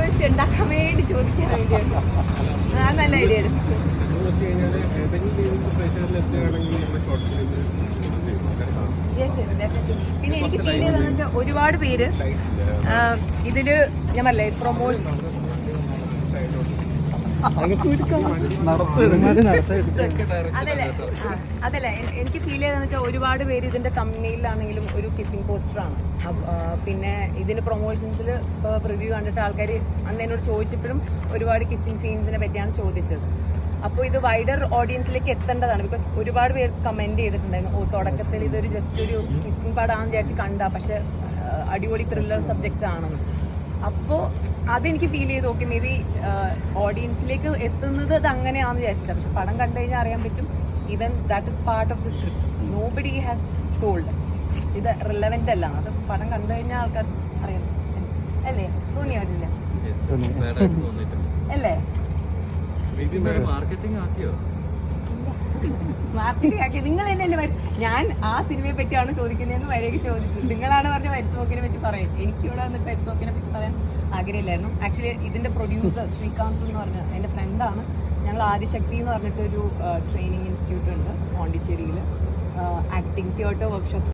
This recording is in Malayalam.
കോൺട്രവേഴ്സി ഉണ്ടാക്കാൻ വേണ്ടി ചോദിക്കാൻ വേണ്ടിയാണ്. അത് നല്ല ഐഡിയ ആയിരുന്നു. പിന്നെ എനിക്ക് ഫീൽ ചെയ്തതെന്ന് വെച്ചാൽ ഒരുപാട് പേര് ഇതില് ഞാൻ പറഞ്ഞില്ലേ പ്രൊമോഷൻ അതല്ല എനിക്ക് ഫീൽ ചെയ്തതെന്ന് വെച്ചാൽ ഒരുപാട് പേര് ഇതിന്റെ തമ്മിലാണെങ്കിലും ഒരു കിസ്സിംഗ് പോസ്റ്ററാണ്. പിന്നെ ഇതിന് പ്രൊമോഷൻസിൽ റിവ്യൂ കണ്ടിട്ട് ആൾക്കാർ അന്ന് എന്നോട് ചോദിച്ചപ്പോഴും ഒരുപാട് കിസ്സിംഗ് സീൻസിനെ പറ്റിയാണ് ചോദിച്ചത്. അപ്പോൾ ഇത് വൈഡർ ഓഡിയൻസിലേക്ക് എത്തേണ്ടതാണ്. ബിക്കോസ് ഒരുപാട് പേർ കമന്റ് ചെയ്തിട്ടുണ്ടായിരുന്നു, തുടക്കത്തിൽ ഇതൊരു ജസ്റ്റ് ഒരു കിസ്സിംഗ് പാടാണെന്ന് വിചാരിച്ച് കണ്ട, പക്ഷെ അടിപൊളി ത്രില്ലർ സബ്ജക്റ്റ് ആണെന്ന്. അപ്പോൾ അതെനിക്ക് ഫീൽ ചെയ്ത് നോക്കി മേ ബി ഓഡിയൻസിലേക്ക് എത്തുന്നത് അത് അങ്ങനെയാണെന്ന് വിചാരിച്ചിട്ടാണ്. പക്ഷെ പടം കണ്ടു കഴിഞ്ഞാൽ അറിയാൻ പറ്റും even that is part of the script. Nobody has told ഇത് റിലവൻ്റ് അല്ല. അത് പടം കണ്ടു കഴിഞ്ഞാൽ ആൾക്കാർ അറിയാം അല്ലേ? തോന്നിയാറില്ല അല്ലേ? മാർക്കറ്റിംഗ് ആക്കിയോ? മാർക്കറ്റിംഗ് ആക്കി നിങ്ങൾ തന്നെയല്ലേ. ഞാൻ ആ സിനിമയെ പറ്റിയാണ് ചോദിക്കുന്നതെന്ന് വരെയൊക്കെ ചോദിച്ചു. നിങ്ങളാണ് പറഞ്ഞ വരുത്തോക്കിനെ പറ്റി പറയും. എനിക്കിവിടെ വന്നിട്ട് വരുത്തോക്കിനെ പറ്റി പറയാൻ ആഗ്രഹമില്ലായിരുന്നു. ആക്ച്വലി ഇതിന്റെ പ്രൊഡ്യൂസർ ശ്രീകാന്ത് എന്ന് പറഞ്ഞ എൻ്റെ ഫ്രണ്ടാണ്. ഞങ്ങൾ ആദിശക്തി എന്ന് പറഞ്ഞിട്ടൊരു ട്രെയിനിങ് ഇൻസ്റ്റിറ്റ്യൂട്ട് ഉണ്ട് പോണ്ടിച്ചേരിയിൽ. Acting theatre workshop